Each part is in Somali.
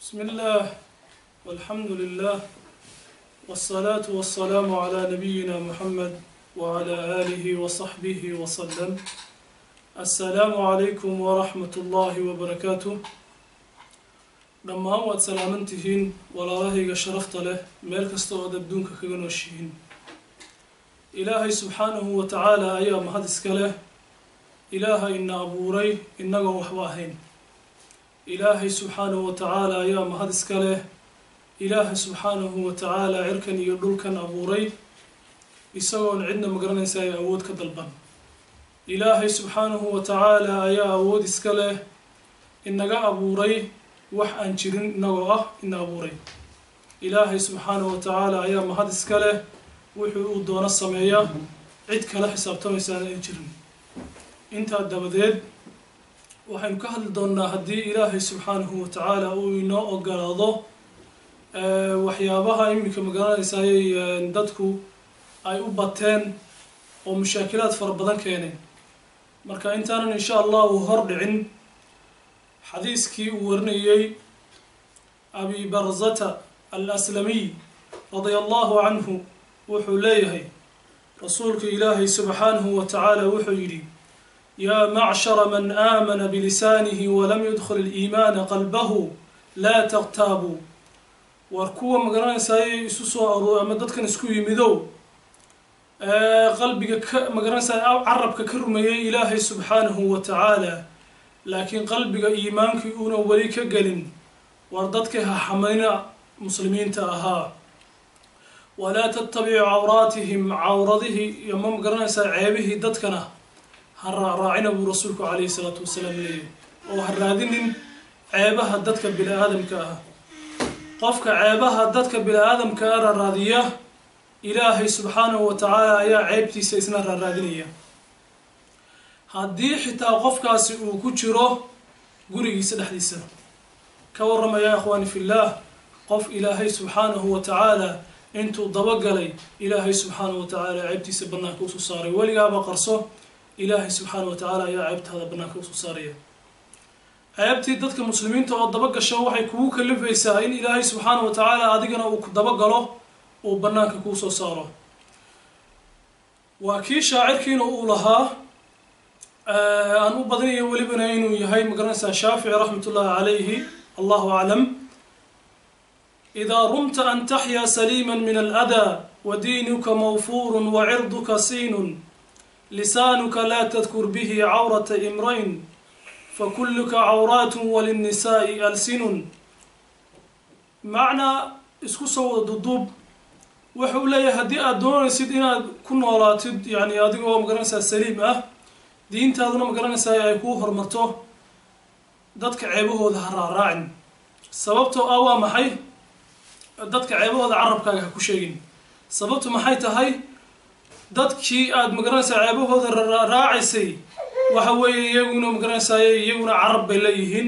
بسم الله والحمد لله والصلاة والسلام على نبينا محمد وعلى آله وصحبه وسلم. السلام عليكم ورحمة الله وبركاته. لما هو سلامتهن ولا رهيق شرفت له ملك استوعد بدونك كجن وشين. إلهي سبحانه وتعالى أيام هذا السكله إله إن أبوري إنه وحواهين. إلهي سبحانه وتعالى يا مهد اسكاله إله سبحانه وتعالى عركن يدلكن أبوري يسوون عندنا مقرن ساي أود كدلبان. إلهي سبحانه وتعالى يا أود اسكاله إنك أبوري وح أنشرين نوعه إن أبوري. إلهي سبحانه وتعالى يا مهد اسكاله وحود دون السمايا عد كلا حساب تمسان أنشرين. أنت الدبديد waxaynu ka hadli doonnaa haddii ilaahay subxaanahu watacaala uu inoo ogolaado waxyaabaha iminka magaranaysaayay dadku ay u bateen oo mushaakilaad fara badan keeneen. marka intaanan insha allah uu hor dhicin xadiiskii uu warinayay abi barzata al-aslamiy radia allahu canhu wuxuu leeyahay rasuulka ilaahay subxaanahu watacaala wuxuu yidhi: يا معشر من آمن بلسانه ولم يدخل الإيمان قلبه لا تغتابوا. واركوا مقران ساي سوسو أما دتكن اسكو يمدو قلبك مقران ساي عربك كرمي إلهي سبحانه وتعالى، لكن قلبك إيمانك يكون وليك قلن وردتك حمينا مسلمين تاها. ولا تتبع عوراتهم عورته يما مقران ساي عيبه دتكنا هالراعينا برسولك عليه الصلاة والسلام ليه أو هالرادين عيبها دتك بلا آدم كأها قفك عيبها دتك بلا آدم كأرى الرادية إلهي سبحانه وتعالى يا عيبتي سيسنا الرادينية هدي حتى قفك وكتشره قري سدح لسه كورم يا إخواني في الله قف إلهي سبحانه وتعالى أنتو ضبق لي إلهي سبحانه وتعالى عيبتي سبنا كوسو صاري ولي أبا قرصه إلهي سبحانه وتعالى يا عبد هذا بناك وصارية عبتي ضدك المسلمين تو دبق الشو waxay kugu kalifaysaa in Ilaahay subhanahu wa ta'ala adigana uu ku dabagalo oo banaanka ku soo saaro. waa kii shaacirkiina uu lahaa aan u badanayo walibana inuu yahay magaranaysa Shaafici rahmatullahi alayhi Allahu a'lam. إذا رمت أن تحيا سليما من الأذى ودينك موفور وعرضك صين لسانك لا تذكر به عورة امرئ فكلك عورات وللنساء ألسن. معنى اسكو سو ضدوب وحولي هدي أدون سيد إنا كنا ولاتد يعني هذا هو مقرنسا سليم دين تاذنا مقرنسا يكون هرمته دتك عيبه هذا راعن سببته أوا محي دتك عيبه هذا عرب كاجا كوشين سببته محي تهاي dadkii aad magaranaysa ceebahooda raacisay waxa weeye iyaguna magaranaysa iyaguna carab bay leeyihiin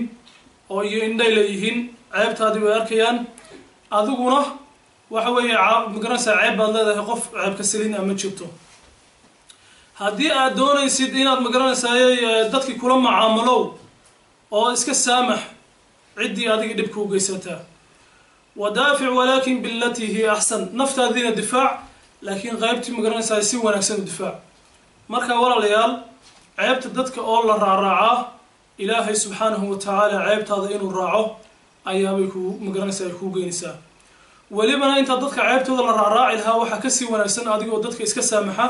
oo iyo indhay leeyihiin ceebtaadii way arkayaan adiguna waxa weeye magaranaysa ceeb baad leedahay qof ceebka saliin ama jirto. haddii aad doonaysid inaad magaranaysa dadkii kula macaamalow oo iska saamax ciddii adiga dhibka u geysataa wadaafic walaakin billati hiya ahsan naftaadina difaac لكن غيبتي مقرنسا سي وناكسن الدفاع. marka walaalayaal ceebta dadka oo la raacaa Ilaahay subhanahu wa ta'ala ceebtaada inuu raaco ayaabay ku maqranaysa ay ku geynaysaa. walibana inta dadka ceebtooda la raaci lahaa waxa ka sii wanaagsan adigoo dadka iska saamaxa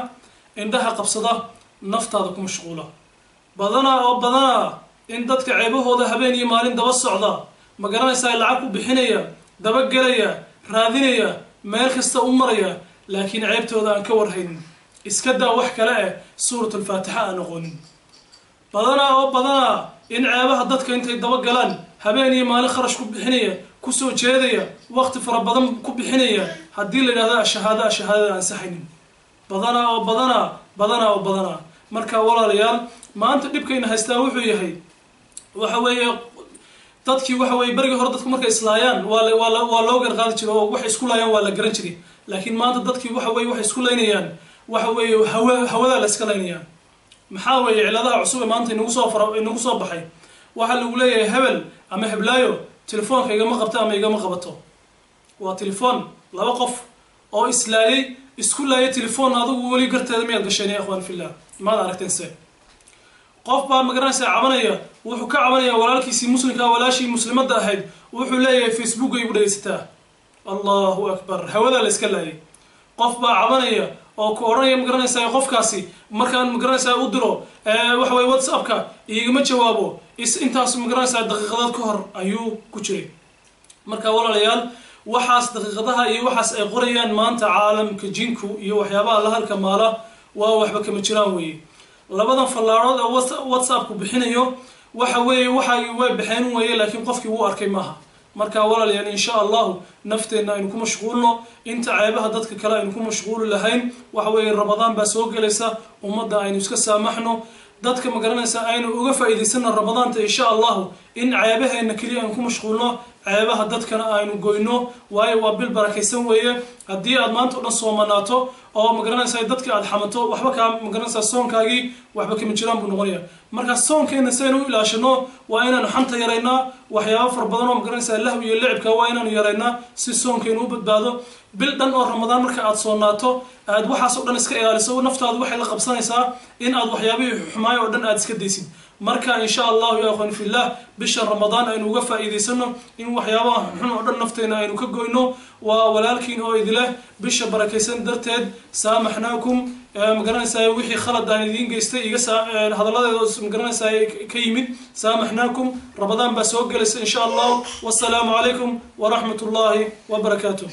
indhaha qabsada naftaada ku mashquula. badana in dadka ceebahooda habeen iyo maalin daba socda maqranaysa lacag ku bixinaya daba galaya raadinaya meel kasta u maraya لكن عيبتودا أن كورهن إسكدا وحكلا سورة الفاتحة نقول بدنا إن عيبها ضدك أنت يدوقلان هبيني ما نخرج كوب حنية كسو جادية وقت فربضم كوب حنية هدي لنا هذا شهادة عن سحين بدنا مركا ولا ريال ما أنت تبكي إنها يستوحوا يهي وحوي dadkii waxa way bariga hore dadku markay islaayaan waa loo garqaadi jiray oo wax isku laayaan waa la garan jiray. laakiin maanta dadkii waxa way wax isku laynayaan waxa way hawada la iska laynayaan. maxaa way ciladaha cusub maanta inagu soo baxay waxa lagu leeyahay hebel ama heblaayo telefoonka igama qabto ama igama qabato waa telefoon laba qof oo islaayay isku laayay telefoon adigu wali garteeda miyaad gasheen ya ikhwan fillah maad aragteen se qof baa magaranaysa cabanaya wuxuu ka cabanaya walaalkiisii muslimka walaashii muslimadda ahayd wuxuu leeyahay facebook ay u dhageysataa allahu akbar hawada la iska laayay qof baa cabanaya oo ku oranaya magaranaysa qofkaasi markaan magaranaysa u diro waxa way whatsappka igama jawaabo intaas magaranaysa daqiiqadood ka hor ayuu ku jiray marka walaalayaal waxaas daqiiqadaha iyo waxaas ay qorayaan maanta caalamka jinku iyo waxyaabaha la halka maala waa waxba kama jiraan weeye labadan fallaarood oo whatsappku bixinayo waxa weeye way bixeen weeye laakiin qofkii wuu arkay maaha marka walaalayaal insha Allah nafteena aynu ku mashquulno inta ceebaha dadka kale aynu ku mashquul lahayn waxa weeye Ramadaan baa soo galaysa ummadda aynu iska saamaxno dadka magaranaysa aynu uga faa'iideysano Ramadaanta insha Allah in ceebaheena kaliya aynu ku mashquulno ceebaha dadkana aynu goyno waayo waa bil barakaysan weeye haddii aad maanta oo dhan soomanaato oo magaranaysa dadka aad xamato waxba ka magaranaysa soonkaagii waxba kama jiraan buu noqonayaa marka soonkeena saynu ilaashano waa inaanu xanta yareynaa waxyaabo far badan oo magaranaysa lahwi iyo lacibka waa inaanu yareynaa si soonkeenu u badbaado bil dhan oo Ramadaan marka aad soonaato aad waxaas oo dhan iska ilaaliso naftaadu waxay la qabsanaysaa in aad waxyaabihii xumaayo oo dhan aad iska deysid marka insha Allah ya akhwan fillah bisha Ramadaan aynu uga faa'iideysano in waxyaabaha xun oo dhan nafteena aynu ka goyno waa walaalkiin oo idile bisha barakaysan darteed saamaxnaakum magaranaysa wixii khalad aan idin geystay iga hadaladeeda magaranaysa ka yimid saamaxnaakum Ramadaan baa soo galaysa insha Allah wasalaamu alaykum wa rahmatullahi wa barakatuh